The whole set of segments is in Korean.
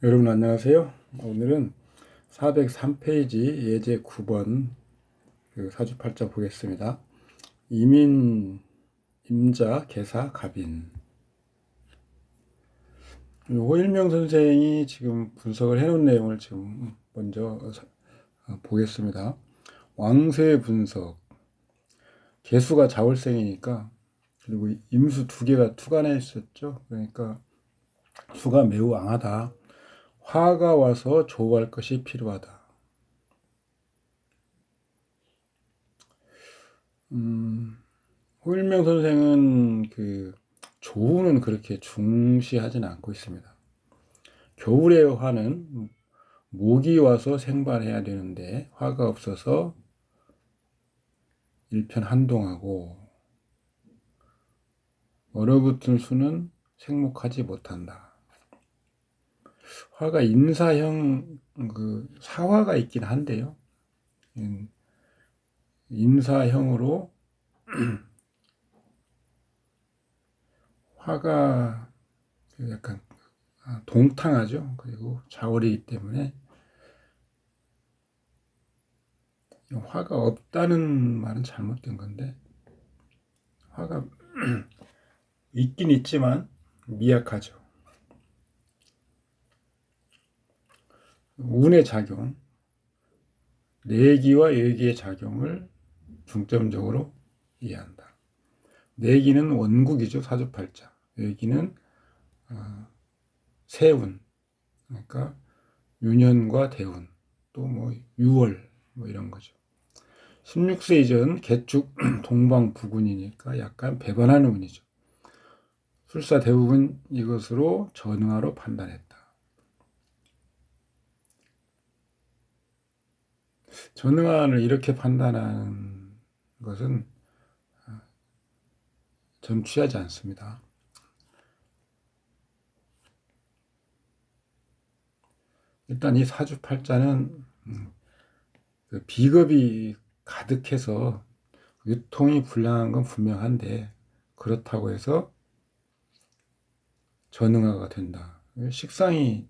여러분 안녕하세요. 오늘은 403페이지 예제 9번 사주팔자 보겠습니다. 이민, 임자, 계사, 갑인. 호일명 선생이 지금 분석을 해놓은 내용을 지금 먼저 보겠습니다. 왕세 분석. 개수가 자월생이니까, 그리고 임수 두 개가 투간해 있었죠. 그러니까 수가 매우 왕하다. 화가 와서 조우할 것이 필요하다. 호일명 선생은 조우는 그렇게 중시하지는 않고 있습니다. 겨울의 화는 모기 와서 생발해야 되는데 화가 없어서 일편한동하고, 얼어붙은 수는 생목하지 못한다. 화가 인사형 사화가 있긴 한데요. 인사형으로 화가 약간 동탕하죠. 그리고 자월이기 때문에 화가 없다는 말은 잘못된 건데, 화가 있긴 있지만 미약하죠. 운의 작용, 내기와 외기의 작용을 중점적으로 이해한다. 내기는 원국이죠. 사주팔자. 외기는 세운, 그러니까 유년과 대운, 또 뭐 유월 뭐 이런 거죠. 16세 이전 개축 동방부군이니까 약간 배반하는 운이죠. 술사 대부분 이것으로 전응하로 판단했다. 전응화를 이렇게 판단하는 것은 전 취하지 않습니다. 일단 이 사주팔자는 비겁이 가득해서 유통이 불량한 건 분명한데, 그렇다고 해서 전응화가 된다. 식상이,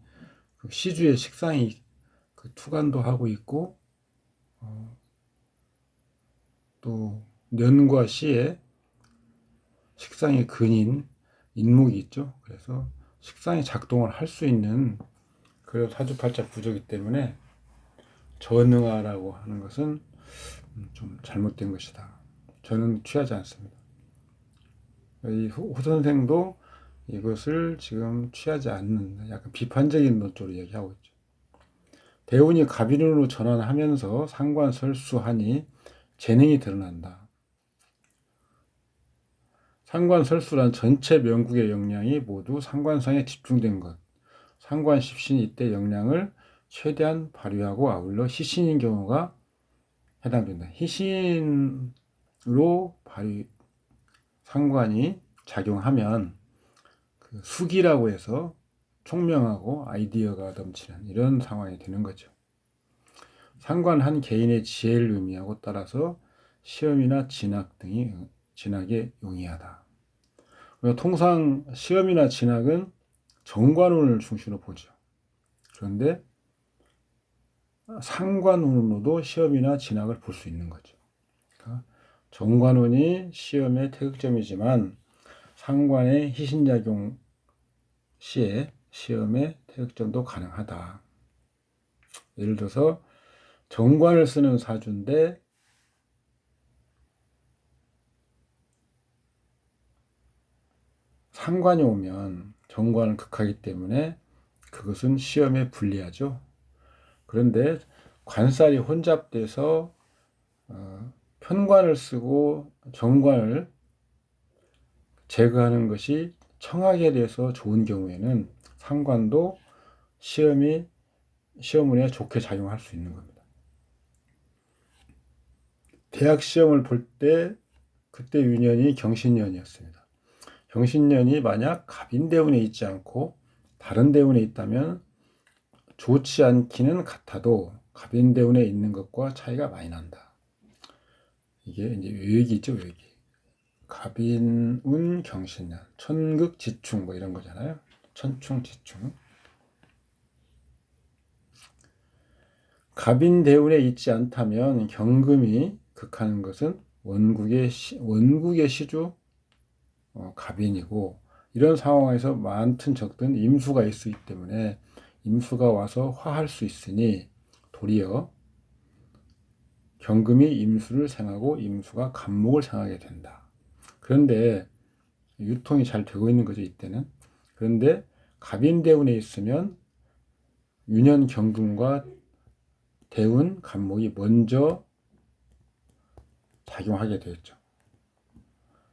시주의 식상이 투간도 하고 있고, 또 년과 시에 식상의 근인 인목이 있죠. 그래서 식상이 작동을 할 수 있는 그런 사주팔자 구조이기 때문에 전응화라고 하는 것은 좀 잘못된 것이다. 저는 취하지 않습니다. 이 호 선생도 이것을 지금 취하지 않는 약간 비판적인 논조로 얘기하고 있죠. 대운이 갑인으로 전환하면서 상관설수하니 재능이 드러난다. 상관설수란 전체 명국의 역량이 모두 상관상에 집중된 것. 상관십신이 이때 역량을 최대한 발휘하고 아울러 희신인 경우가 해당된다. 희신으로 상관이 작용하면 수기라고 해서 총명하고 아이디어가 넘치는 이런 상황이 되는 거죠. 상관 한 개인의 지혜를 의미하고, 따라서 시험이나 진학에 용이하다. 통상 시험이나 진학은 정관운을 중심으로 보죠. 그런데 상관운으로도 시험이나 진학을 볼 수 있는 거죠. 그러니까 정관운이 시험의 태극점이지만 상관의 희신작용 시에 시험의 태극점도 가능하다. 예를 들어서 정관을 쓰는 사주인데 상관이 오면 정관을 극하기 때문에 그것은 시험에 불리하죠. 그런데 관살이 혼잡돼서 편관을 쓰고 정관을 제거하는 것이 청하게 돼서 좋은 경우에는 상관도 시험운에 좋게 작용할 수 있는 겁니다. 대학 시험을 볼 때 그때 유년이 경신년이었습니다. 경신년이 만약 갑인대운에 있지 않고 다른 대운에 있다면 좋지 않기는 같아도 갑인대운에 있는 것과 차이가 많이 난다. 이게 이제 외기 있죠, 외기. 갑인운 경신년, 천극지충 뭐 이런 거잖아요. 천충지충. 갑인 대운에 있지 않다면 경금이 극하는 것은 원국의 시주 갑인이고, 이런 상황에서 많든 적든 임수가 있기 때문에 임수가 와서 화할 수 있으니 도리어 경금이 임수를 생하고 임수가 갑목을 생하게 된다. 그런데 유통이 잘 되고 있는 거죠, 이때는. 그런데 갑인 대운에 있으면 유년 경금과 대운 갑목이 먼저 작용하게 되었죠.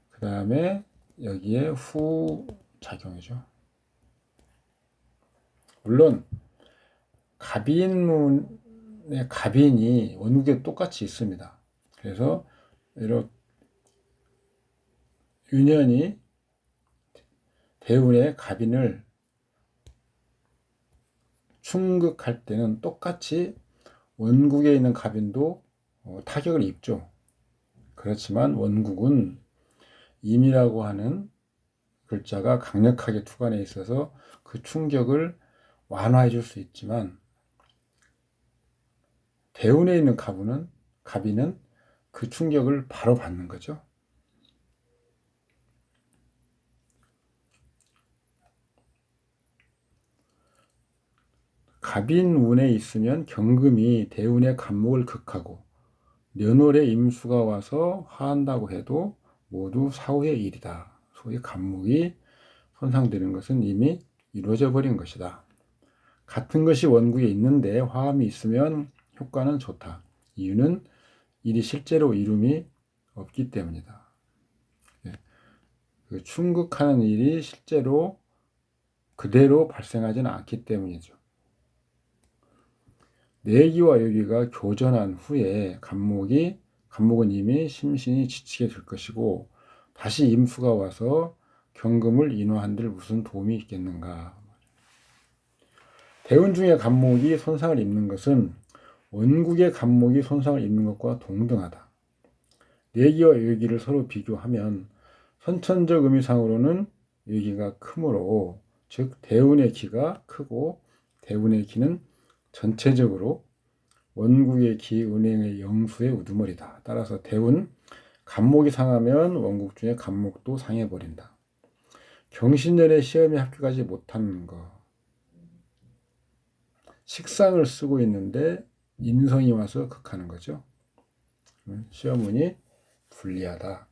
그 다음에 여기에 후 작용이죠. 물론 갑인의 갑인이 원국에 똑같이 있습니다. 그래서 이렇게 유년이 대운의 갑인을 충극할 때는 똑같이 원국에 있는 갑인도 타격을 입죠. 그렇지만 원국은 임이라고 하는 글자가 강력하게 투관해 있어서 그 충격을 완화해 줄 수 있지만, 대운에 있는 갑인은 그 충격을 바로 받는 거죠. 갑인운에 있으면 경금이 대운의 갑목을 극하고 년월에 임수가 와서 화한다고 해도 모두 사후의 일이다. 소위 갑목이 손상되는 것은 이미 이루어져 버린 것이다. 같은 것이 원국에 있는데 화함이 있으면 효과는 좋다. 이유는 일이 실제로 이룸이 없기 때문이다. 그 충극하는 일이 실제로 그대로 발생하지는 않기 때문이죠. 내기와 여기가 교전한 후에 갑목은 이미 심신이 지치게 될 것이고, 다시 임수가 와서 경금을 인화한들 무슨 도움이 있겠는가. 대운 중에 갑목이 손상을 입는 것은 원국의 갑목이 손상을 입는 것과 동등하다. 내기와 여기를 서로 비교하면 선천적 의미상으로는 여기가 크므로, 즉 대운의 기가 크고 대운의 기는 전체적으로 원국의 기, 은행의 영수의 우두머리다. 따라서 대운, 갑목이 상하면 원국 중에 갑목도 상해버린다. 경신년에 시험에 합격하지 못하는 거. 식상을 쓰고 있는데 인성이 와서 극하는 거죠. 시험운이 불리하다.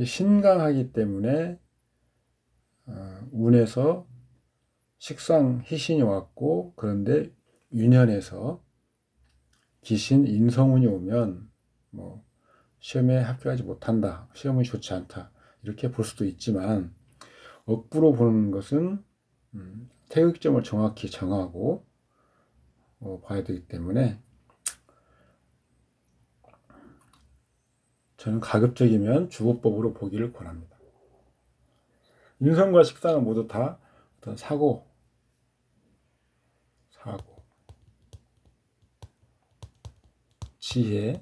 신강하기 때문에 운에서 식상 희신이 왔고, 그런데 유년에서 기신 인성운이 오면 시험에 합격하지 못한다, 시험은 좋지 않다, 이렇게 볼 수도 있지만, 억부로 보는 것은 태극점을 정확히 정하고 봐야 되기 때문에, 저는 가급적이면 주보법으로 보기를 권합니다. 인성과 식상은 모두 다 어떤 사고, 지혜,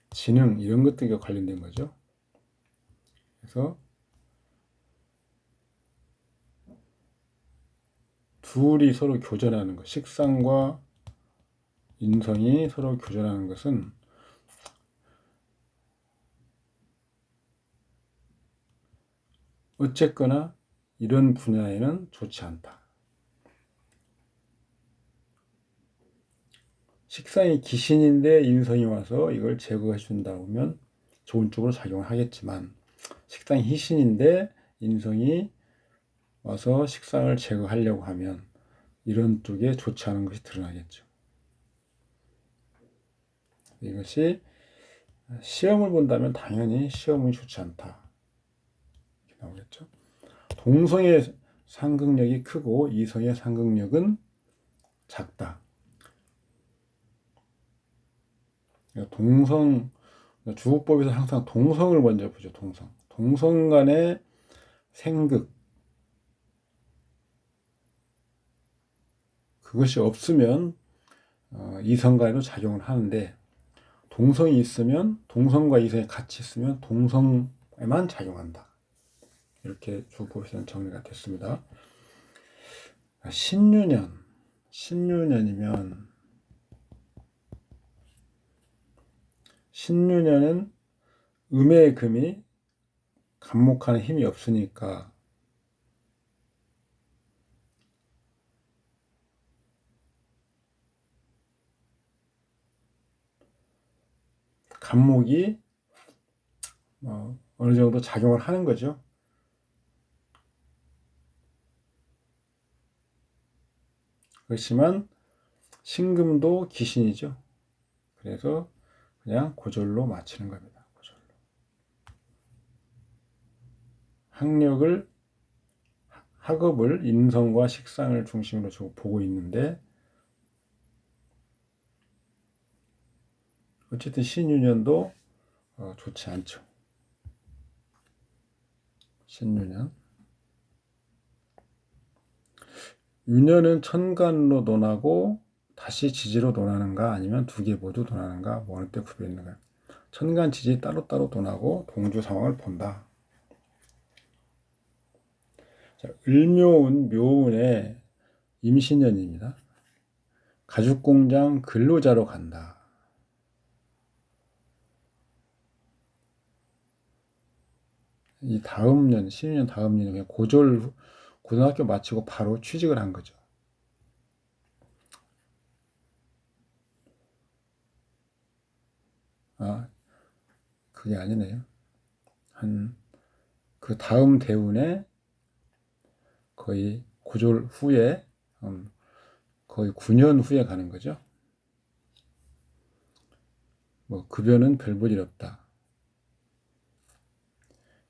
지능, 이런 것들과 관련된 거죠. 그래서 둘이 서로 교전하는 것, 식상과 인성이 서로 교전하는 것은 어쨌거나 이런 분야에는 좋지 않다. 식상이 기신인데 인성이 와서 이걸 제거해 준다 보면 좋은 쪽으로 작용을 하겠지만, 식상이 희신인데 인성이 와서 식상을 제거하려고 하면 이런 쪽에 좋지 않은 것이 드러나겠죠. 이것이 시험을 본다면 당연히 시험은 좋지 않다, 이렇게 나오겠죠. 동성의 상극력이 크고 이성의 상극력은 작다. 동성, 주호법에서 항상 동성을 먼저 보죠. 동성 간의 생극, 그것이 없으면 이성 간에도 작용을 하는데, 동성이 있으면, 동성과 이성이 같이 있으면 동성 작용한다. 이렇게 주법에서는 정리가 됐습니다. 신유년이면 신유년은 음의 금이 간목하는 힘이 없으니까 간목이 어느 정도 작용을 하는 거죠. 그렇지만 신금도 기신이죠. 그래서 그냥 고졸로 맞추는 겁니다. 고졸로. 학업을 인성과 식상을 중심으로 보고 있는데 어쨌든 신유년도 좋지 않죠. 신유년. 유년은 천간으로 논하고 다시 지지로 논하는가 아니면 두 개 모두 논하는가 뭐 어느 때 구별했는가. 천간 지지 따로따로 논하고 동주 상황을 본다. 자, 을묘운 묘운의 임신년입니다. 가죽공장 근로자로 간다. 이 다음 년, 신유년 다음 년에 그냥 고등학교 마치고 바로 취직을 한 거죠. 그게 아니네요. 그 다음 대운에 거의 고졸 후에, 거의 9년 후에 가는 거죠. 뭐, 급여는 별 볼 일 없다.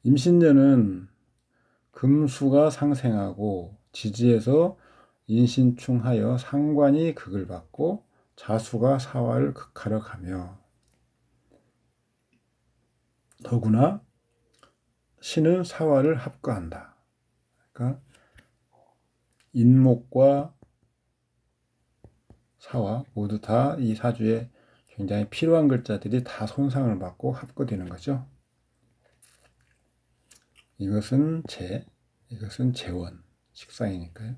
임신년은 금수가 상생하고 지지에서 인신충하여 상관이 극을 받고 자수가 사화를 극하러 가며 더구나 신은 사화를 합거한다. 그러니까 인목과 사화 모두 다 이 사주에 굉장히 필요한 글자들이 다 손상을 받고 합거되는 거죠. 이것은 이것은 재원, 식상이니까요.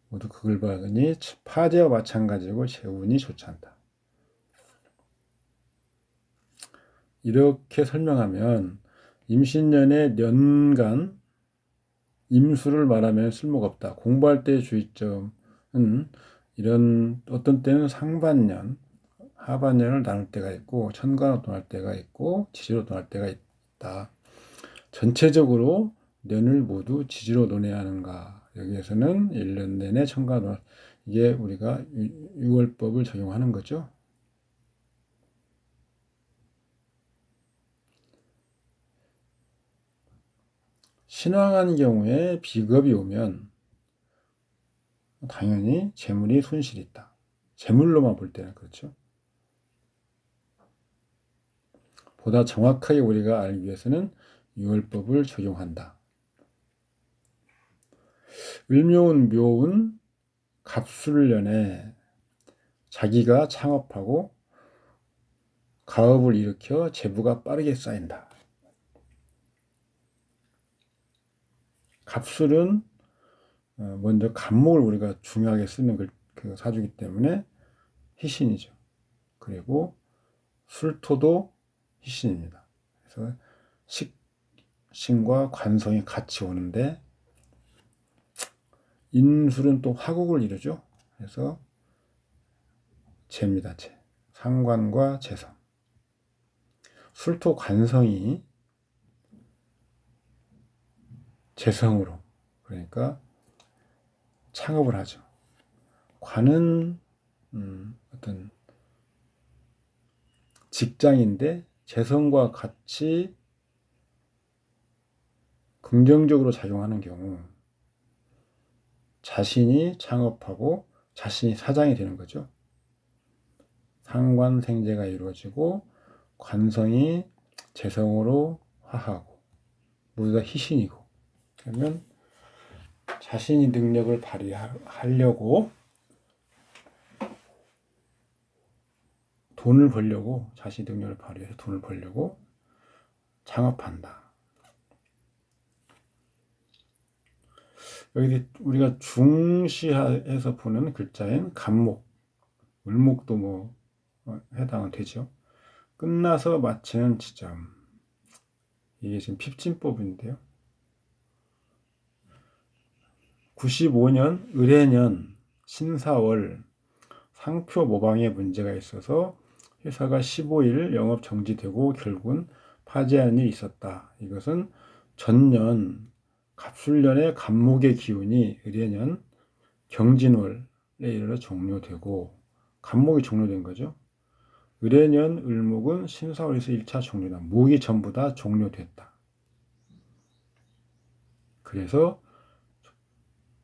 모두 극을 받으니 파재와 마찬가지고 재운이 좋지 않다. 이렇게 설명하면 임신년의 년간 임수를 말하면 쓸모가 없다. 공부할 때의 주의점은 이런 어떤 때는 상반년, 하반년을 나눌 때가 있고 천간으로 논할 때가 있고 지지로 논할 때가 있다. 전체적으로 년을 모두 지지로 논해야 하는가? 여기에서는 1년 내내 천간으로 이게 우리가 유월법을 적용하는 거죠. 신왕한 경우에 비겁이 오면 당연히 재물이 손실이 있다. 재물로만 볼 때는 그렇죠. 보다 정확하게 우리가 알기 위해서는 유월법을 적용한다. 을묘운 묘운 갑술년에 자기가 창업하고 가업을 일으켜 재부가 빠르게 쌓인다. 갑술은 먼저 갑목을 우리가 중요하게 쓰는 그 사주기 때문에 희신이죠. 그리고 술토도 희신입니다. 그래서 식신과 관성이 같이 오는데 인술은 또 화국을 이루죠. 그래서 재입니다. 재. 상관과 재성. 술토 관성이 재성으로 그러니까 창업을 하죠. 관은 어떤 직장인데 재성과 같이 긍정적으로 작용하는 경우 자신이 창업하고 자신이 사장이 되는 거죠. 상관생재가 이루어지고 관성이 재성으로 화하고 모두 다 희신이고 그러면 자신이 능력을 발휘하려고 돈을 벌려고 자신이 능력을 발휘해서 돈을 벌려고 창업한다. 여기 우리가 중시해서 보는 글자인 간목, 을목도 뭐 해당은 되죠. 끝나서 마치는 지점. 이게 지금 핍진법인데요. 95년 을해년 신사월 상표 모방에 문제가 있어서 회사가 15일 영업 정지되고 결국은 파지하는 일이 있었다. 이것은 전년 갑술년의 간목의 기운이 을해년 경진월에 이르러 종료되고, 간목이 종료된 거죠. 을해년 을목은 신사월에서 1차 종료다. 목이 전부 다 종료됐다. 그래서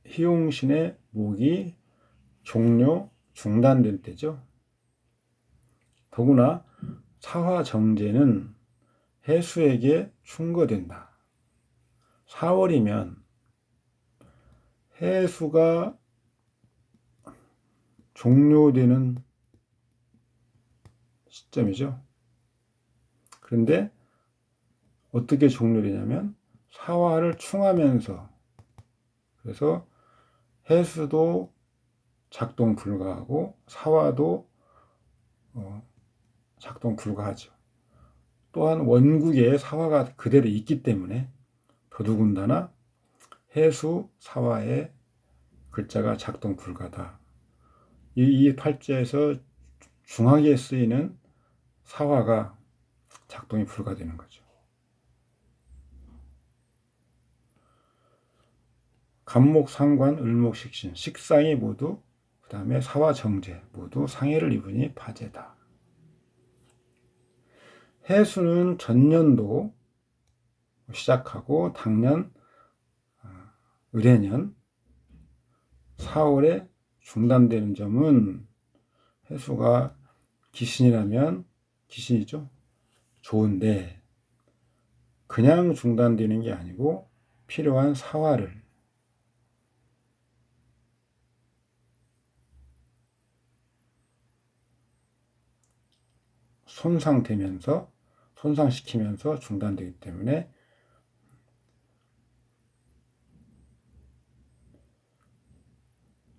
희용신의 목이 중단된 때죠. 더구나 사화정제는 해수에게 충거된다. 4월이면 해수가 종료되는 시점이죠. 그런데 어떻게 종료되냐면 사화를 충하면서, 그래서 해수도 작동 불가하고 사화도 작동 불가하죠. 또한 원국에 사화가 그대로 있기 때문에 더더군다나 해수 사화의 글자가 작동 불가다. 이 팔자에서 중하게 쓰이는 사화가 작동이 불가되는 거죠. 간목, 상관, 을목, 식신, 식상이 모두, 그 다음에 사화, 정제 모두 상해를 입으니 파제다. 해수는 전년도 시작하고 당년 을해년 4월에 중단되는 점은, 해수가 기신이라면 기신이죠. 좋은데 그냥 중단되는 게 아니고 필요한 사화를 손상시키면서 중단되기 때문에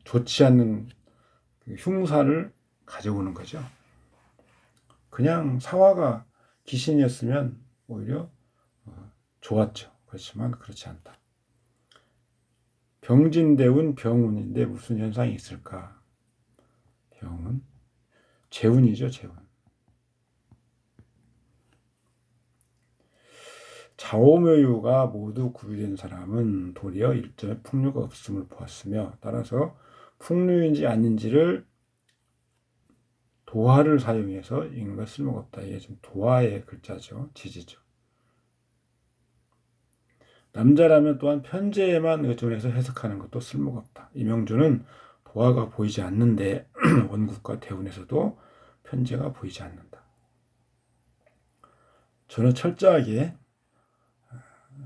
좋지 않는 흉사를 가져오는 거죠. 그냥 사화가 기신이었으면 오히려 좋았죠. 그렇지만 그렇지 않다. 병진대운 병운인데 무슨 현상이 있을까? 병운, 재운이죠. 재운. 자오묘유가 모두 구비된 사람은 도리어 일점의 풍류가 없음을 보았으며, 따라서 풍류인지 아닌지를 도화를 사용해서 읽는 것 쓸모가 없다. 이게 좀 도화의 글자죠. 지지죠. 남자라면 또한 편제에만 의존해서 해석하는 것도 쓸모가 없다. 이명주는 도화가 보이지 않는데 원국과 대운에서도 편제가 보이지 않는다. 저는 철저하게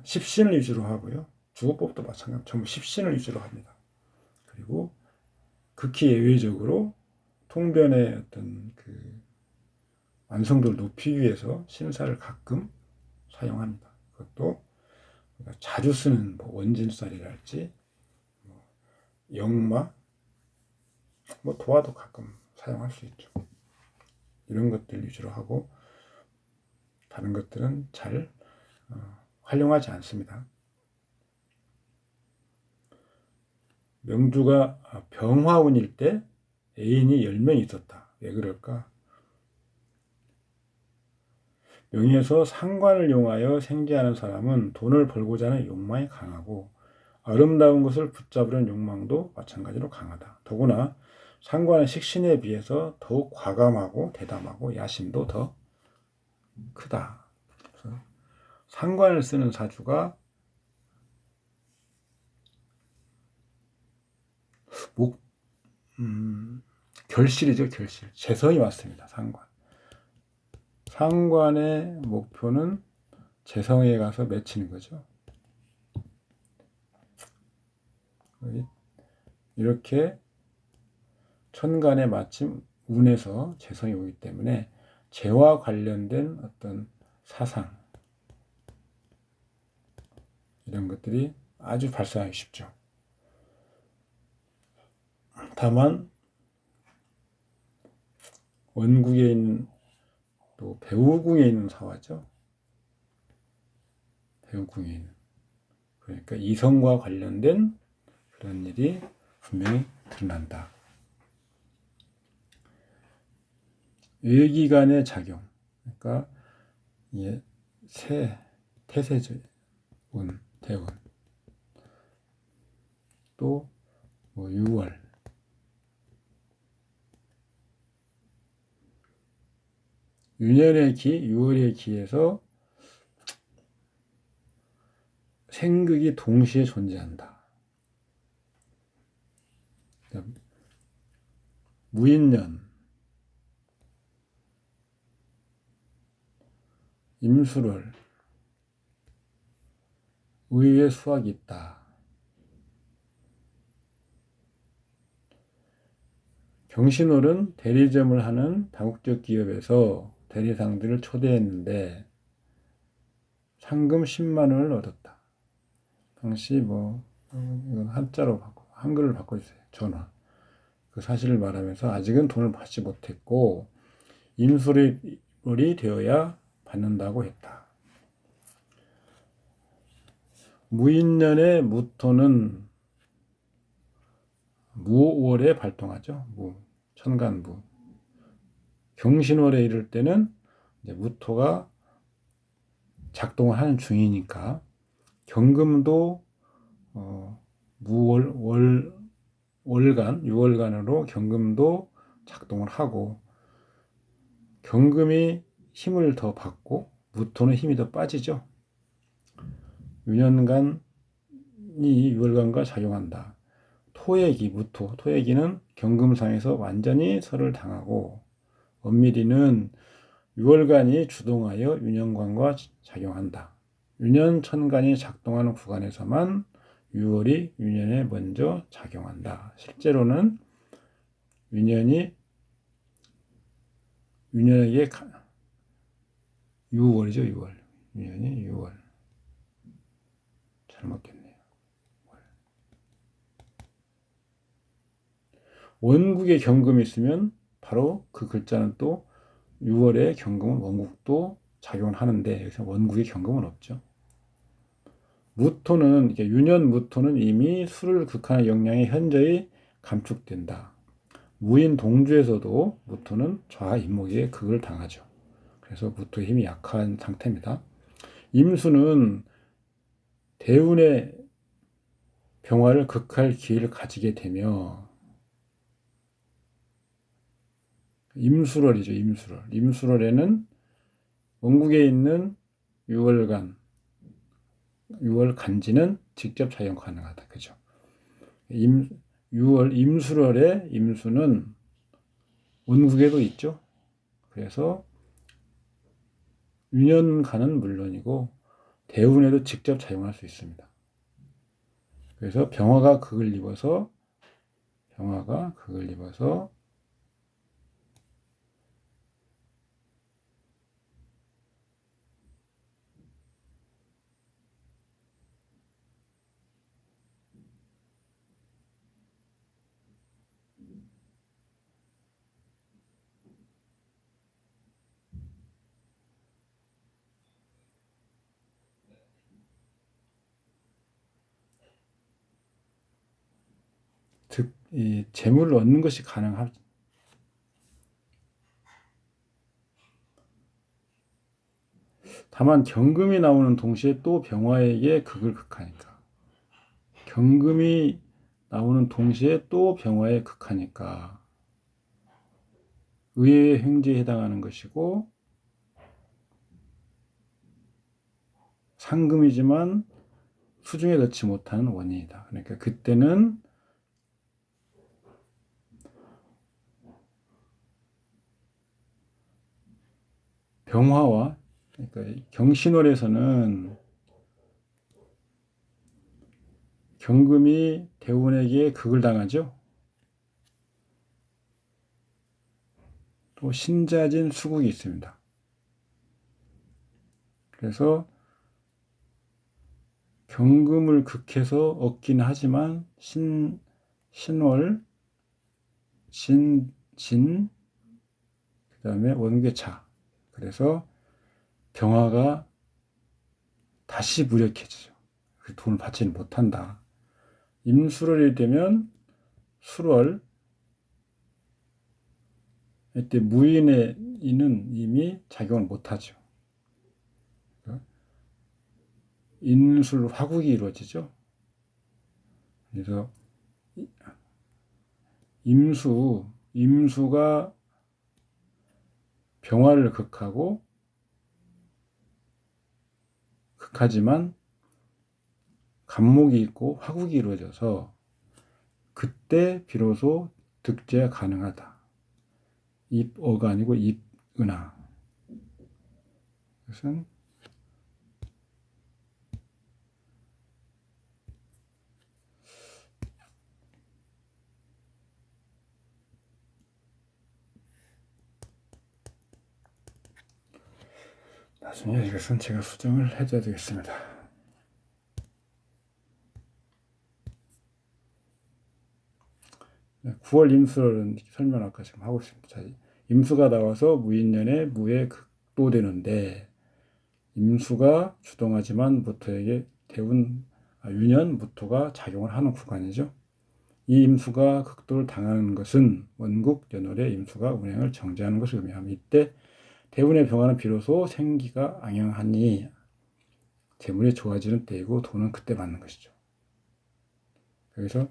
십신을 위주로 하고요. 주거법도 마찬가지로 전부 십신을 위주로 합니다. 그리고 극히 예외적으로 통변의 어떤 완성도를 높이기 위해서 신사를 가끔 사용합니다. 그것도 자주 쓰는 원진살이랄지 영마, 도화도 가끔 사용할 수 있죠. 이런 것들 위주로 하고 다른 것들은 잘 활용하지 않습니다. 명주가 병화운일 때 애인이 10명 있었다. 왜 그럴까? 명의에서 상관을 이용하여 생계하는 사람은 돈을 벌고자 하는 욕망이 강하고 아름다운 것을 붙잡으려는 욕망도 마찬가지로 강하다. 더구나 상관은 식신에 비해서 더욱 과감하고 대담하고 야심도 더 크다. 그래서 상관을 쓰는 사주가 결실이죠. 결실. 재성이 왔습니다. 상관의 목표는 재성에 가서 맺히는 거죠. 이렇게 천간에 마침 운에서 재성이 오기 때문에 재와 관련된 어떤 사상, 이런 것들이 아주 발생하기 쉽죠. 다만 원국에 있는 또 배우궁에 있는 사화죠. 배우궁에 있는. 그러니까 이성과 관련된 그런 일이 분명히 드러난다. 외기관의 작용. 그러니까 태세제 운, 대운. 또 뭐 6월. 유년의 기, 6월의 기에서 생극이 동시에 존재한다. 무인년, 임술월, 의의 수학이 있다. 경신월은 대리점을 하는 다국적 기업에서 대리상들을 초대했는데 상금 10만 원을 얻었다. 당시 이건 한자로 한글을 바꿔주세요. 전화. 그 사실을 말하면서 아직은 돈을 받지 못했고 임술월이 되어야 받는다고 했다. 무인년의 무토는 무월에 발동하죠. 천간무. 경신월에 이를 때는 이제 무토가 작동을 하는 중이니까 경금도 월간 6월간으로 경금도 작동을 하고 경금이 힘을 더 받고 무토는 힘이 더 빠지죠. 유년간이 6월간과 작용한다. 토액이 무토, 토액이는 경금상에서 완전히 설을 당하고 엄밀히는 6월간이 주동하여 유년간과 작용한다. 유년천간이 작동하는 구간에서만 6월이 유년에 먼저 작용한다. 실제로는 유년에게 6월이죠. 6월. 유년이 6월. 잘못했네요. 원국에 경금이 있으면 바로 그 글자는 또 6월에 경금은 원국도 작용을 하는데 여기서 원국에 경금은 없죠. 무토는 유년 무토는 이미 술을 극하는 역량이 현저히 감축된다. 무인 동주에서도 무토는 좌 임목에 극을 당하죠. 그래서 무토의 힘이 약한 상태입니다. 임수는 대운의 병화를 극할 기회를 가지게 되며 임술월이죠. 임술월에는 원국에 있는 6월간 6월 간지는 직접 작용 가능하다. 그죠? 6월 임술월의 임수는 원국에도 있죠. 그래서 유년간은 물론이고 대운에도 직접 작용할 수 있습니다. 그래서 병화가 극을 입어서 이 재물을 얻는 것이 가능하죠. 다만 경금이 나오는 동시에 또 병화에게 극을 극하니까 경금이 나오는 동시에 또 병화에 극하니까 의의 횡재에 해당하는 것이고 상금이지만 수중에 넣지 못하는 원인이다. 그러니까 그때는 병화와 그러니까 경신월에서는 경금이 대운에게 극을 당하죠. 또 신자진 수국이 있습니다. 그래서 병금을 극해서 얻긴 하지만 신월, 진, 그 다음에 원괴차. 그래서 병화가 다시 무력해지죠. 돈을 받지는 못한다. 임술월이 되면 술월, 이때 무인의 인은 이미 작용을 못하죠. 인술 화국이 이루어지죠. 그래서 임수가 병화를 극하지만 간목이 있고 화국이 이루어져서 그때 비로소 득제가 가능하다. 입어가 아니고 입은하. 그것은 나중에 이것은 제가 수정을 해줘야 되겠습니다. 네, 9월 임수를 설명 아까 지금 하고 있습니다. 자, 임수가 나와서 무인년에 무에 극도되는데 임수가 주동하지만 무토에게 유년 무토가 작용을 하는 구간이죠. 이 임수가 극도를 당하는 것은 원국 연월의 임수가 운행을 정지하는 것을 의미합니다. 이때 대운의 병화는 비로소 생기가 앙영하니 재물이 좋아지는 때이고 돈은 그때 받는 것이죠. 여기서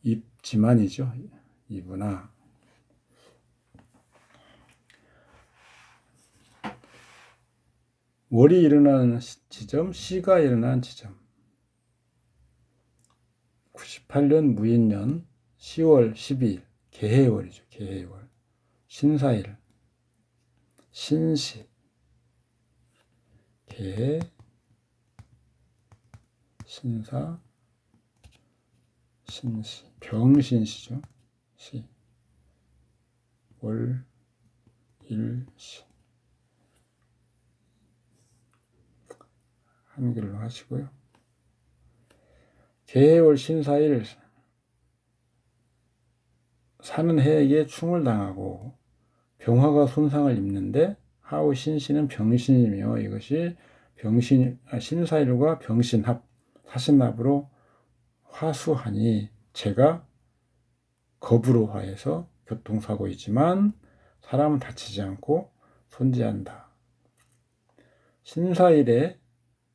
입지만이죠. 이분아 월이 일어나는 지점, 시가 일어나는 지점. 98년 무인년 10월 12일 개해월이죠. 개해월. 신사일. 신시. 개해. 신사. 신시. 병신시죠. 시. 월. 일시. 한글로 하시고요. 개해월 신사일 사는 해에게 충을 당하고 병화가 손상을 입는데 하우 신시는 병신이며 이것이 신사일과 병신합 사신합으로 화수하니 제가 겁으로 화해서 교통사고이지만 사람은 다치지 않고 손지한다. 신사일에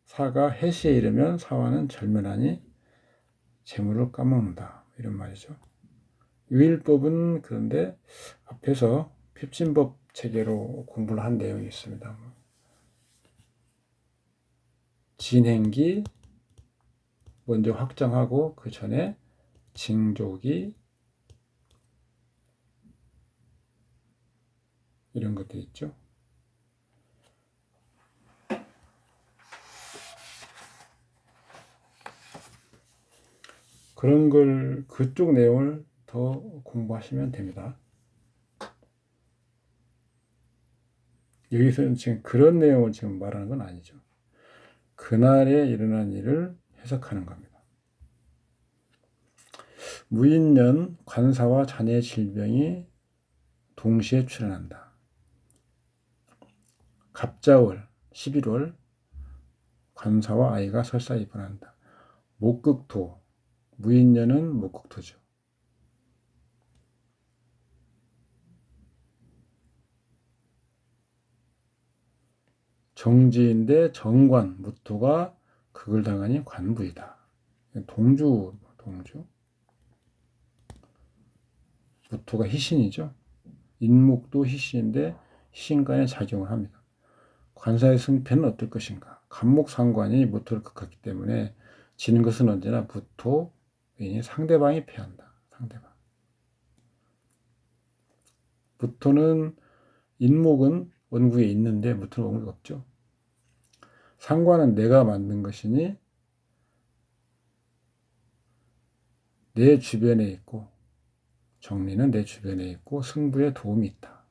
사가 해시에 이르면 사화는 절면하니 재물을 까먹는다. 이런 말이죠. 유일법은 그런데 앞에서 핍진법 체계로 공부를 한 내용이 있습니다. 진행기 먼저 확정하고 그 전에 징조기 이런 것도 있죠. 그런 걸 그쪽 내용을 더 공부하시면 됩니다. 여기서는 지금 그런 내용을 지금 말하는 건 아니죠. 그날에 일어난 일을 해석하는 겁니다. 무인년 관사와 자녀의 질병이 동시에 출현한다. 갑자월 11월 관사와 아이가 설사 입원한다. 목극토 무인년은 목극토죠. 정지인데 정관 무토가 극을 당하니 관부이다. 동주 무토가 희신이죠. 인목도 희신인데 희신간에 작용을 합니다. 관사의 승패는 어떨 것인가? 간목상관이 무토를 극하기 때문에 지는 것은 언제나 무토인이 상대방이 패한다. 상대방. 무토는 인목은 원국에 있는데 무토는 원국에 없죠. 상관은 내가 만든 것이니 내 주변에 있고 정리는 내 주변에 있고 승부에 도움이 있다.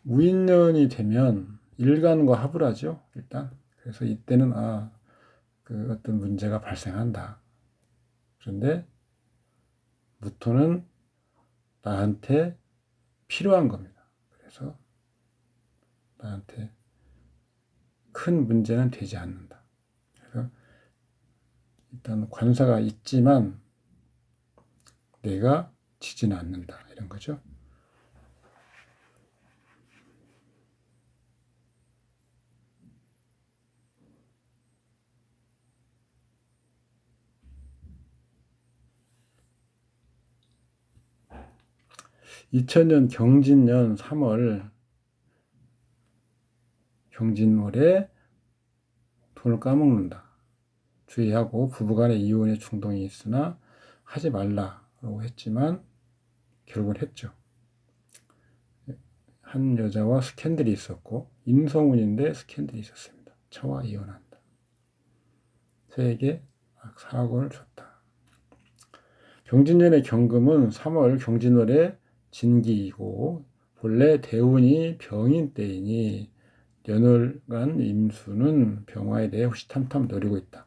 무인년이 되면 일간과 합을 하죠. 일단. 그래서 이때는 그 어떤 문제가 발생한다. 그런데 무토는 나한테 필요한 겁니다. 그래서 나한테 큰 문제는 되지 않는다. 그래서 일단 관사가 있지만 내가 지지는 않는다. 이런 거죠. (2000년) 경진년 3월 경진월에 돈을 까먹는다. 주의하고 부부간의 이혼의 충동이 있으나 하지 말라고 했지만 결국은 했죠. 한 여자와 스캔들이 있었고 인성운인데 스캔들이 있었습니다. 처와 이혼한다. 저에게 사고를 줬다. 경진년의 경금은 3월 경진월의 진기이고 본래 대운이 병인 때이니 연월간 임수는 병화에 대해 호시탐탐 노리고 있다.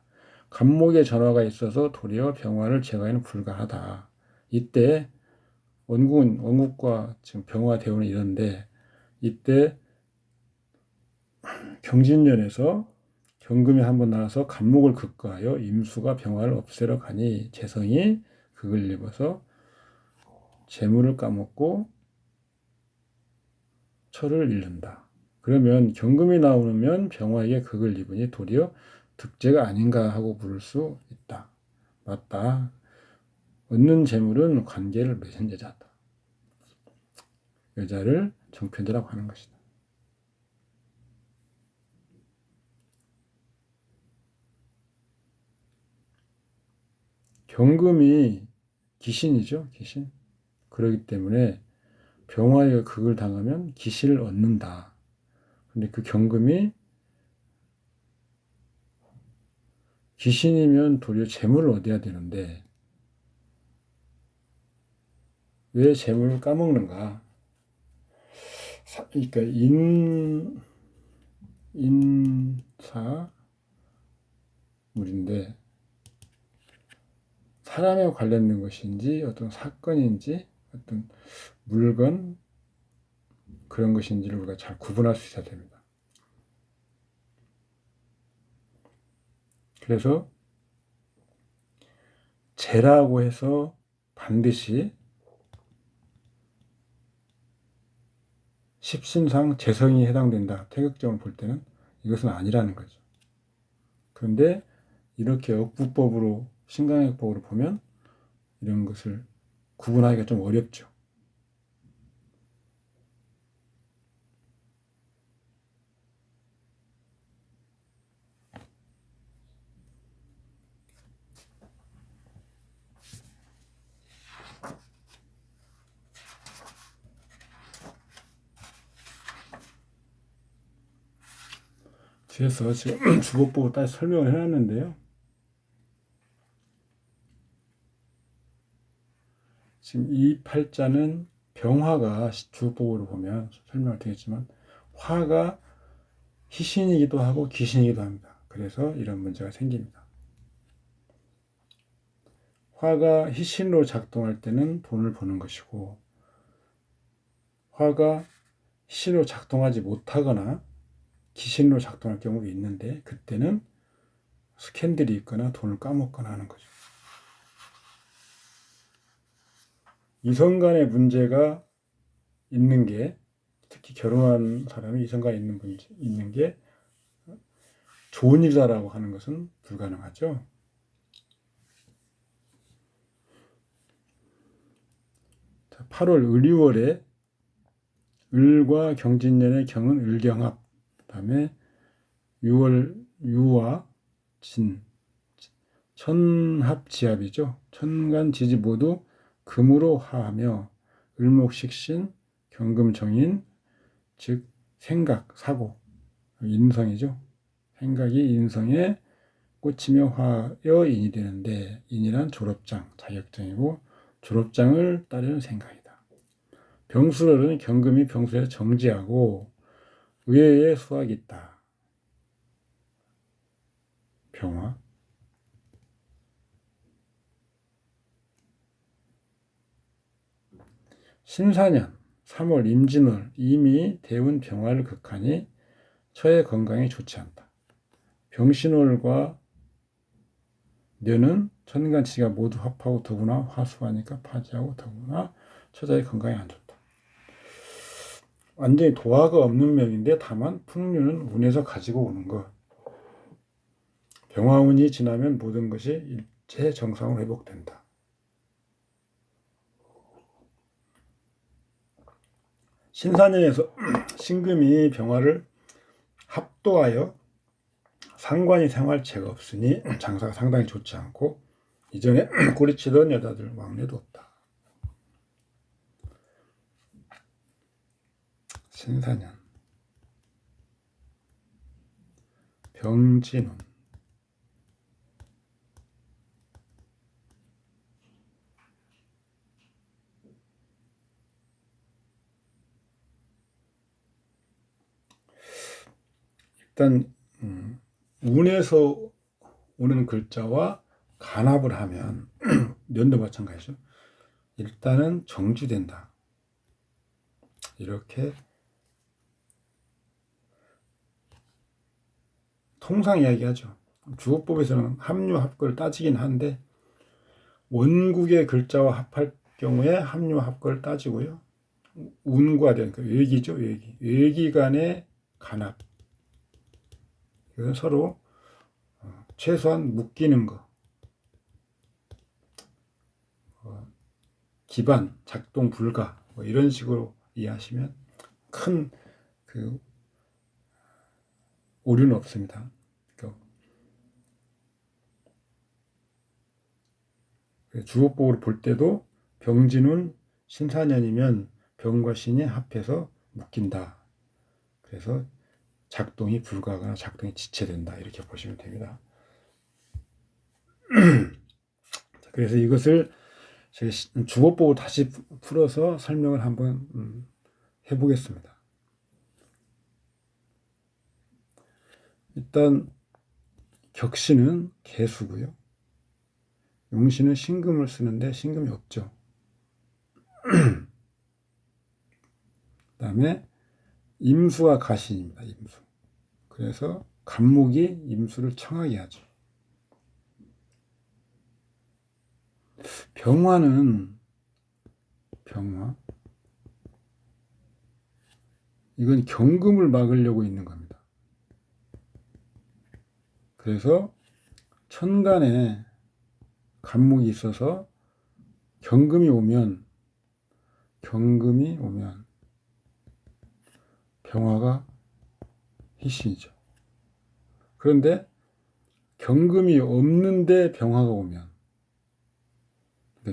간목의 전화가 있어서 도리어 병화를 제거하기는 불가하다. 이때 원국과 지금 병화 대운이 이런데 이때 경진년에서 경금이 한번 나와서 간목을 극거하여 임수가 병화를 없애러 가니 재성이 극을 입어서 재물을 까먹고 철을 잃는다. 그러면 경금이 나오면 병화에게 극을 입으니 도리어 득재가 아닌가 하고 물을 수 있다. 맞다. 얻는 재물은 관계를 맺은 여자다. 여자를 정편제라고 하는 것이다. 경금이 귀신이죠. 귀신. 그렇기 때문에 병화에 극을 당하면 기신을 얻는다. 근데 그 경금이 귀신이면 도리어 재물을 얻어야 되는데 왜 재물을 까먹는가? 그러니까 인사물인데 사람에 관련된 것인지 어떤 사건인지 어떤 물건 그런 것인지를 우리가 잘 구분할 수 있어야 됩니다. 그래서 재라고 해서 반드시 십신상 재성이 해당된다. 태극점을 볼 때는 이것은 아니라는 거죠. 그런데 이렇게 억부법으로 신강역법으로 보면 이런 것을 구분하기가 좀 어렵죠. 뒤에서 지금 주법보고 다시 설명을 해놨는데요. 지금 이 팔자는 병화가 주법으로 보면 설명을 드리겠지만 화가 희신이기도 하고 귀신이기도 합니다. 그래서 이런 문제가 생깁니다. 화가 희신으로 작동할 때는 돈을 버는 것이고 화가 희신으로 작동하지 못하거나 귀신으로 작동할 경우도 있는데 그때는 스캔들이 있거나 돈을 까먹거나 하는 거죠. 이성 간의 문제가 있는 게 특히 결혼한 사람이 이성 간에 있는 게 좋은 일이다라고 하는 것은 불가능하죠. 자, 8월 을유월에 을과 경진년의 경은 을경합, 그 다음에 6월 유와 진, 천합지합이죠. 천간지지 모두 금으로 화하며 을목식신, 경금정인, 즉 생각, 사고, 인성이죠. 생각이 인성에 꽂히며 화여 인이 되는데 인이란 졸업장, 자격증이고 졸업장을 따르는 생각이다. 병수월은 경금이 병수에 정지하고 의외의 수확이 있다. 병화. 신사년 3월 임진월 이미 대운 병화를 극하니 처의 건강이 좋지 않다. 병신월과 녀는 천간치가 모두 합하고 더구나 화수하니까 파지하고 더구나 처자의 건강이 안 좋다. 완전히 도화가 없는 명인데 다만 풍류는 운에서 가지고 오는 것. 병화운이 지나면 모든 것이 일체 정상으로 회복된다. 신사년에서 신금이 병화를 합도하여 상관이 생활체가 없으니 장사가 상당히 좋지 않고 이전에 꼬리치던 여자들 왕래도 없다. 신사년 병진운 일단 운에서 오는 글자와 간합을 하면 년도 마찬가지죠. 일단은 정지된다. 이렇게 통상 이야기하죠. 주어법에서는 합류 합걸 따지긴 한데 원국의 글자와 합할 경우에 합류 합걸 따지고요. 운과 된 외기죠. 외기 간의 간합. 이건 서로 최소한 묶이는 거. 기반, 작동 불가 뭐 이런 식으로 이해하시면 큰 오류는 없습니다. 주어법으로 볼 때도 병진운 신사년이면 병과 신이 합해서 묶인다. 그래서 작동이 불가하거나 작동이 지체된다. 이렇게 보시면 됩니다. 그래서 이것을 제가 주어법을 다시 풀어서 설명을 한번 해보겠습니다. 일단 격신은 개수고요. 용신은 신금을 쓰는데 신금이 없죠. 그 다음에 임수와 가신입니다. 임수. 그래서 간목이 임수를 청하게 하죠. 병화 이건 경금을 막으려고 있는 겁니다. 그래서 천간에 간목이 있어서 경금이 오면 병화가 희신이죠. 그런데 경금이 없는데 병화가 오면,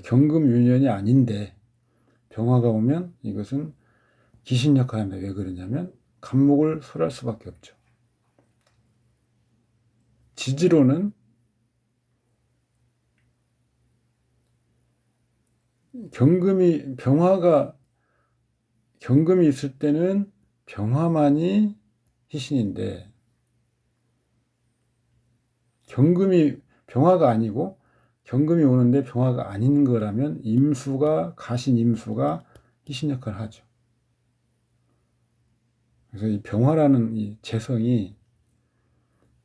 경금 유년이 아닌데 병화가 오면 이것은 기신 역할을 합니다. 왜 그러냐면 간목을 설할 수밖에 없죠. 지지로는 경금이 있을 때는 병화만이 희신인데 병화가 아니고 경금이 오는데 병화가 아닌 거라면 가신 임수가 희신 역할을 하죠. 그래서 이 병화라는 이 재성이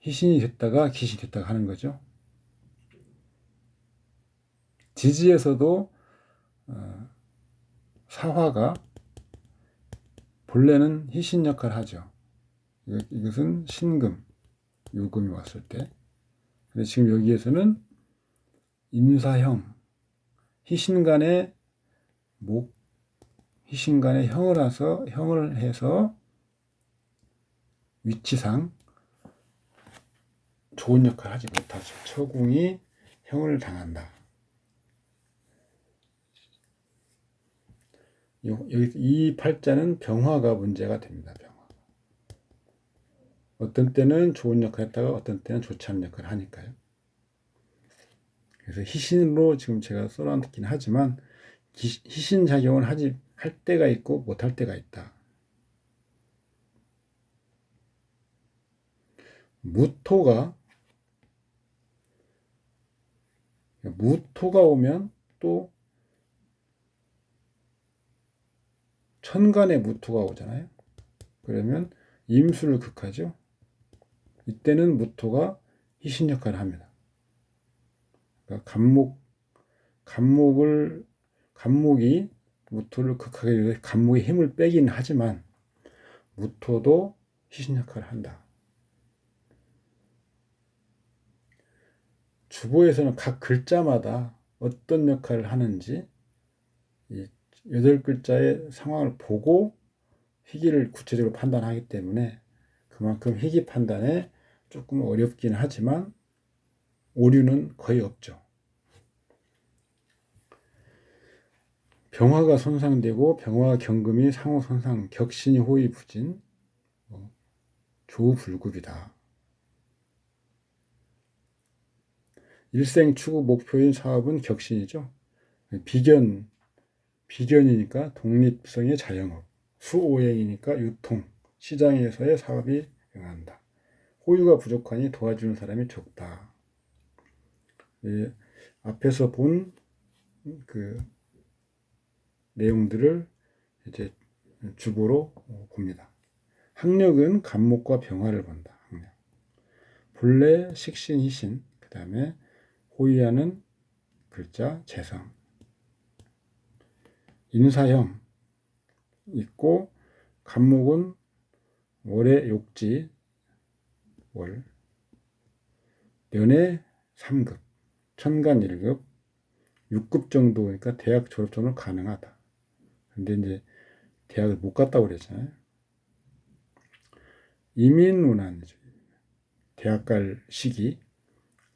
희신이 됐다가 기신이 됐다가 하는 거죠. 지지에서도 사화가 본래는 희신 역할을 하죠. 이것은 신금, 요금이 왔을 때. 근데 지금 여기에서는 임사형, 희신간의 형을 해서 위치상 좋은 역할을 하지 못하죠. 처궁이 형을 당한다. 여기 이 팔자는 병화가 문제가 됩니다. 어떤 때는 좋은 역할을 했다가 어떤 때는 좋지 않은 역할을 하니까요. 그래서 희신으로 지금 제가 써놨긴 하지만 희신 작용을 하지 할 때가 있고 못할 때가 있다. 무토가 오면 또 천간에 무토가 오잖아요. 그러면 임수를 극하죠. 이때는 무토가 희신 역할을 합니다. 그러니까 간목이 무토를 극하기 위해 간목의 힘을 빼긴 하지만 무토도 희신 역할을 한다. 주보에서는 각 글자마다 어떤 역할을 하는지 이 8글자의 상황을 보고 희기를 구체적으로 판단하기 때문에 그만큼 희기 판단에 조금 어렵긴 하지만 오류는 거의 없죠. 병화가 손상되고 병화 경금이 상호 손상, 격신이 호의 부진, 조불급이다. 일생 추구 목표인 사업은 격신이죠. 비견이니까 독립성의 자영업, 수오행이니까 유통, 시장에서의 사업이 응한다. 호유가 부족하니 도와주는 사람이 적다. 예, 앞에서 본 그 내용들을 이제 주보로 봅니다. 학력은 간목과 병화를 본다. 학력. 본래 식신, 희신, 그 다음에 호의하는 글자, 재성. 인사형 있고 간목은 월의 욕지, 월. 년의 3급, 천간 1급, 6급 정도니까 대학 졸업 전으로 가능하다. 근데 이제 대학을 못 갔다고 그랬잖아요. 이민운한이죠. 대학 갈 시기,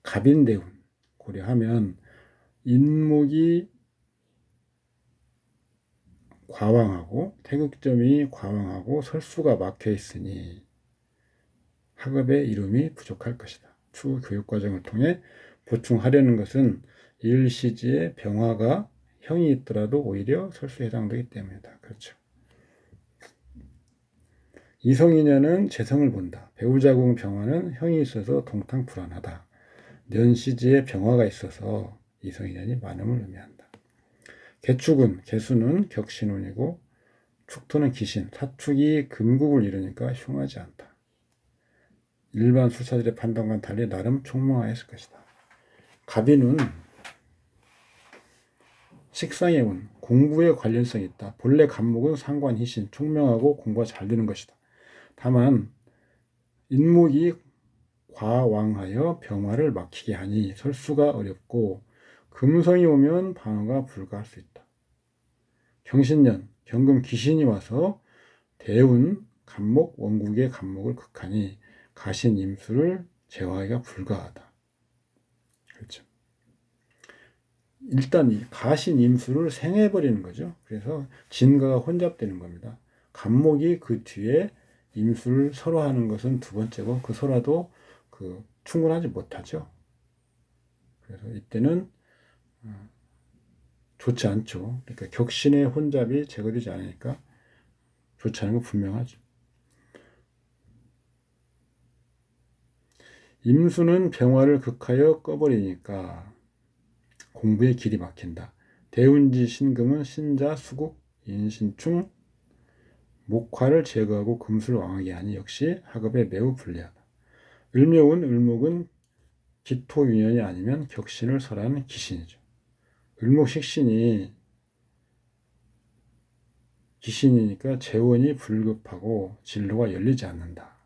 갑인대운 고려하면 인목이 과왕하고 태극점이 과왕하고 설수가 막혀 있으니 학업의 이름이 부족할 것이다. 추후 교육과정을 통해 보충하려는 것은 일시지의 병화가 형이 있더라도 오히려 설수에 해당되기 때문이다. 그렇죠. 이성인연은 재성을 본다. 배우자궁 병화는 형이 있어서 동탕 불안하다. 년시지에 병화가 있어서 이성인연이 많음을 의미한다. 개축은 개수는 격신운이고 축토는 기신, 사축이 금국을 이루니까 흉하지 않다. 일반 술사들의 판단과는 달리 나름 총명하였을 것이다. 갑인은 식상의 운, 공부에 관련성이 있다. 본래 간목은 상관, 희신, 총명하고 공부가 잘 되는 것이다. 다만 인목이 과왕하여 병화를 막히게 하니 설수가 어렵고 금성이 오면 방어가 불가할 수 있다. 경신년, 경금 귀신이 와서 대운, 간목, 원국의 간목을 극하니 가신 임수를 제어하기가 불가하다. 그렇죠. 일단 이 가신 임수를 생해버리는 거죠. 그래서 진가가 혼잡되는 겁니다. 간목이 그 뒤에 임수를 설화하는 것은 두 번째고 그 설화도 충분하지 못하죠. 그래서 이때는 좋지 않죠. 그러니까 격신의 혼잡이 제거되지 않으니까 좋지 않은 건 분명하죠. 임수는 병화를 극하여 꺼버리니까 공부에 길이 막힌다. 대운지 신금은 신자, 수국, 인신충, 목화를 제거하고 금수를 왕하게 하니 역시 학업에 매우 불리하다. 을목은 기토유년이 아니면 격신을 설하는 기신이죠. 을목식신이 기신이니까 재원이 불급하고 진로가 열리지 않는다.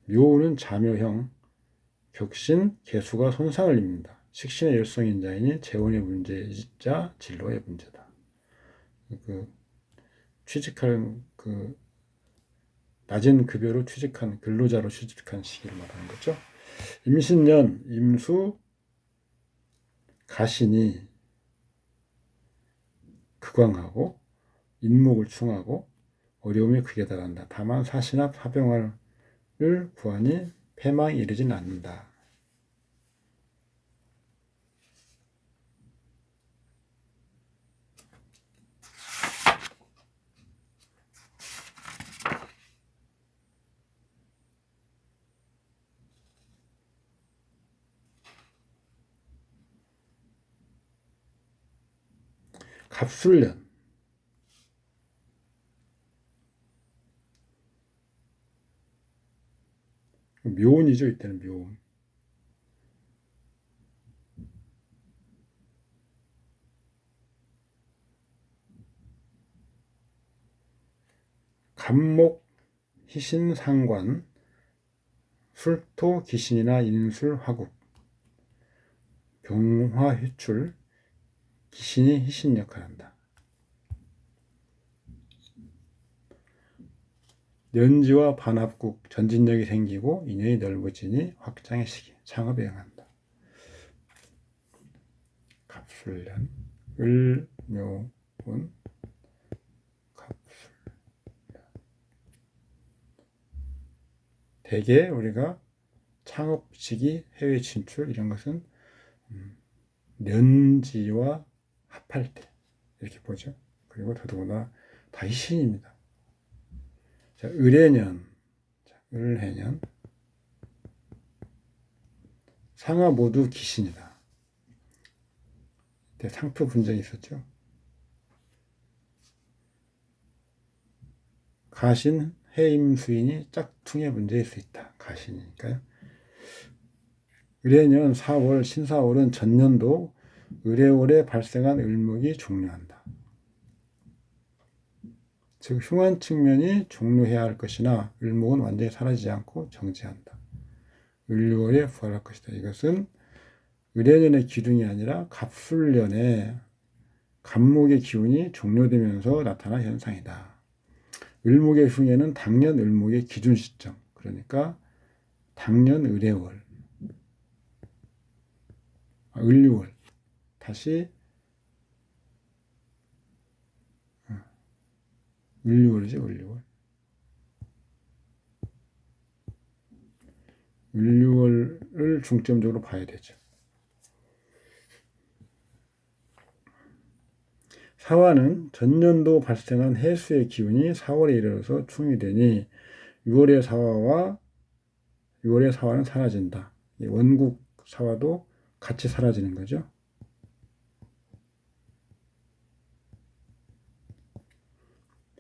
묘운은 자묘형, 격신, 개수가 손상을 입는다. 식신의 열성인자이니 재원의 문제이자 진로의 문제다. 낮은 급여로 취직한 근로자로 취직한 시기를 말하는 거죠. 임신년, 임수, 가신이 극왕하고 인목을 충하고 어려움이 극에 달한다. 다만 사신합 사병화를 구하니 패망이 이르진 않는다. 갑술년. 묘운이죠. 이때는 묘운. 갑목, 희신, 상관, 술토, 기신이나 인술, 화국, 병화, 회출, 기신이 희신 역할한다. 년지와 반합국, 전진력이 생기고 인연이 넓어지니 확장의 시기, 창업에 응한다. 갑술년, 을묘운, 갑술년. 대개 우리가 창업 시기, 해외 진출 이런 것은 년지와 합할 때 이렇게 보죠. 그리고 더더구나 다 희신입니다. 자, 을해년, 을해년, 상하 모두 기신이다. 이때 상표 분쟁이 있었죠. 가신, 해임 수인이 짝퉁의 문제일 수 있다. 가신이니까요. 을해년 4월, 신사월은 전년도 을해월에 발생한 을목이 종료한다. 즉 흉한 측면이 종료해야 할 것이나 을목은 완전히 사라지지 않고 정지한다. 을유월에 부활할 것이다. 이것은 을해년의 기둥이 아니라 갑술년에 갑목의 기운이 종료되면서 나타난 현상이다. 을목의 흉에는 당년 을목의 기준 시점, 그러니까 당년 을해월, 을유월, 다시 을유월이죠. 을유월. 을유월을 중점적으로 봐야 되죠. 사화는 전년도 발생한 해수의 기운이 4월에 이르러서 충이 되니 6월의 사화는 사라진다. 원국 사화도 같이 사라지는 거죠.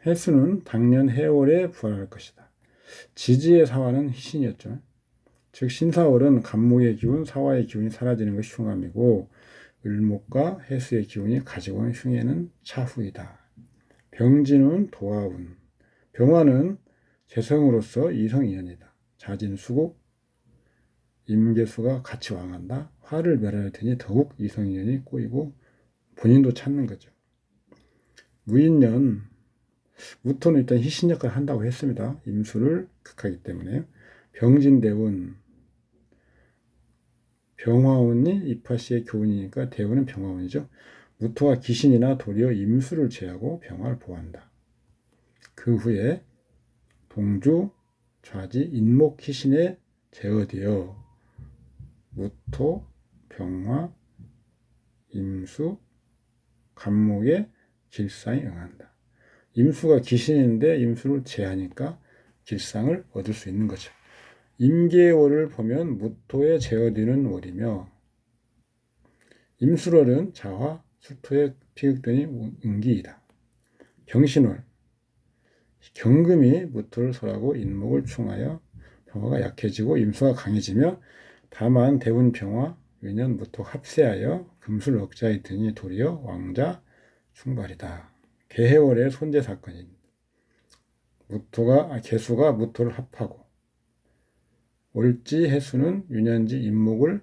해수는 당년 해월에 부활할 것이다. 지지의 사화는 희신이었죠. 즉 신사월은 갑목의 기운, 사화의 기운이 사라지는 것이 흉함이고 을목과 해수의 기운이 가지고 온 흉에는 차후이다. 병진은 도화운, 병화는 재성으로서 이성인연이다. 자진수국, 임계수가 같이 왕한다. 화를 멸할 테니 더욱 이성인연이 꼬이고 본인도 찾는 거죠. 무인년, 무토는 일단 희신 역할을 한다고 했습니다. 임수를 극하기 때문에. 병진대운, 병화운이 입하시의 교운이니까 대운은 병화운이죠. 무토와 기신이나 도리어 임수를 제하고 병화를 보호한다. 그 후에 동주, 좌지, 인목, 희신에 제어되어 무토, 병화, 임수, 갑목의 길상에 응한다. 임수가 기신인데 임수를 제하니까 길상을 얻을 수 있는 거죠. 임계월을 보면 무토에 제어되는 월이며 임술월은 자화, 수토에 피극되니 음기이다. 경신월, 경금이 무토를 설하고 인목을 충하여 병화가 약해지고 임수가 강해지며 다만 대운 병화, 위년 무토 합세하여 금술 억자에 드니 도리어 왕자 충발이다. 개해월의 손재 사건인 개수가 무토를 합하고 월지 해수는 유년지 임목을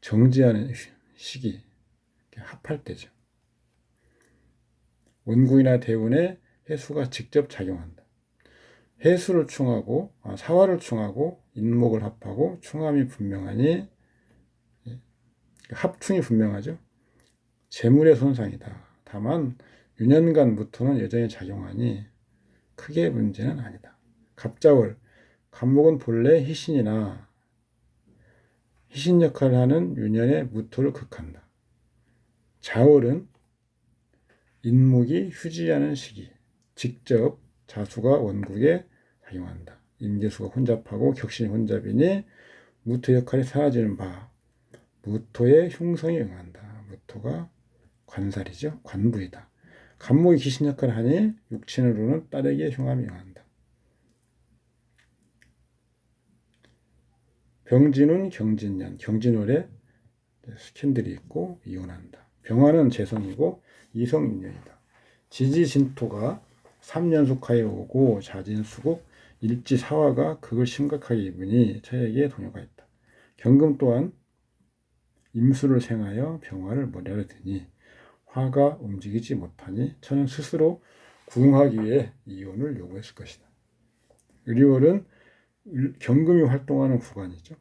정지하는 시기, 합할 때죠. 원국이나 대운에 해수가 직접 작용한다. 해수를 충하고 사화를 충하고 인목을 합하고 충함이 분명하니 합충이 분명하죠. 재물의 손상이다. 다만 유년간 무토는 여전히 작용하니 크게 문제는 아니다. 갑자월, 갑목은 본래 희신이나 희신 역할을 하는 유년의 무토를 극한다. 자월은 인목이 휴지하는 시기, 직접 자수가 원국에 작용한다. 임계수가 혼잡하고 격신이 혼잡이니 무토 역할이 사라지는 바 무토의 흉성이 응한다. 무토가 관살이죠. 관부이다. 간목이 귀신 역할을 하니 육친으로는 딸에게 흉함이 응한다. 병진운 경진년. 경진월에 스캔들이 있고 이혼한다. 병화는 재성이고 이성인연이다. 지지진토가 3년속하에 오고 자진수국 일지사화가 극을 심각하게 입으니 처에게 동요가 있다. 경금 또한 임수를 생하여 병화를 머리하려 드니 화가 움직이지 못하니 처는 스스로 구응하기 위해 이혼을 요구했을 것이다. 을이월은 경금이 활동하는 구간이죠.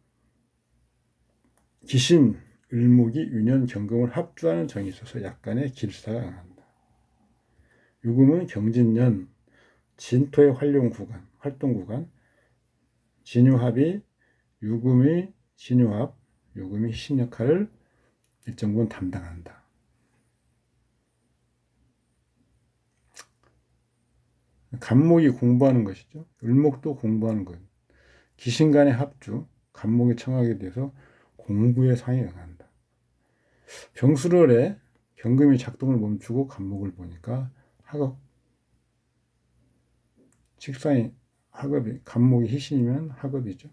기신, 을목이 유년, 경금을 합주하는 정이 있어서 약간의 길사가 강한다. 유금은 경진년, 진토의 활동 구간, 진유합이 유금의 진유합, 유금이 희신 역할을 일정 부분 담당한다. 간목이 공부하는 것이죠. 을목도 공부하는 것. 기신 간의 합주, 간목이 청하게 돼서 공부의 상에 응한다. 병술월에 경금이 작동을 멈추고 간목을 보니까 학업, 식상이 학업이, 간목이 희신이면 학업이죠.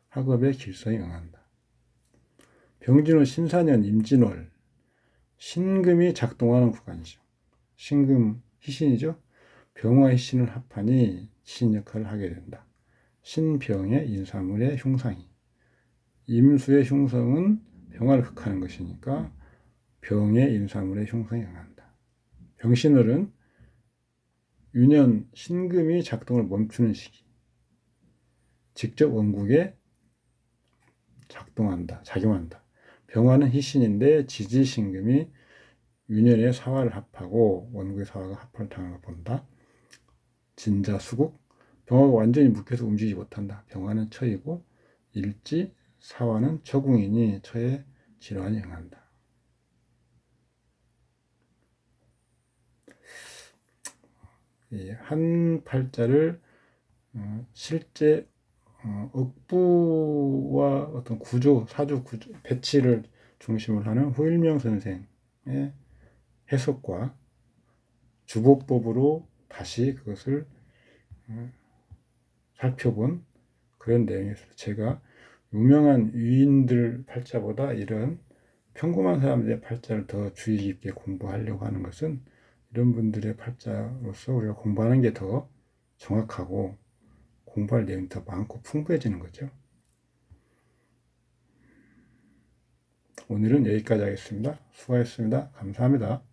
학업의 길성에 응한다. 병진호 신사년 임진월, 신금이 작동하는 구간이죠. 신금 희신이죠. 병화 희신을 합하니 신 역할을 하게 된다. 신병의 인사물의 흉상이. 임수의 흉성은 병화를 극하는 것이니까 병의 인사물의 흉성이 응한다. 병신월은 유년 신금이 작동을 멈추는 시기. 직접 원국에 작용한다. 병화는 희신인데 지지신금이 유년의 사화를 합하고 원국의 사화가 합을 당하는 걸 본다. 진자 수국. 병화가 완전히 묶여서 움직이지 못한다. 병화는 처이고 일지 사화는 처궁이니 처의 질환이 응한다. 이 한 팔자를 실제 억부와 어떤 구조, 사주 구조, 배치를 중심으로 하는 후일명 선생의 해석과 주보법으로 다시 그것을 살펴본 그런 내용이었어요. 제가 유명한 위인들 팔자보다 이런 평범한 사람들의 팔자를 더 주의 깊게 공부하려고 하는 것은 이런 분들의 팔자로서 우리가 공부하는 게 더 정확하고 공부할 내용이 더 많고 풍부해지는 거죠. 오늘은 여기까지 하겠습니다. 수고하셨습니다. 감사합니다.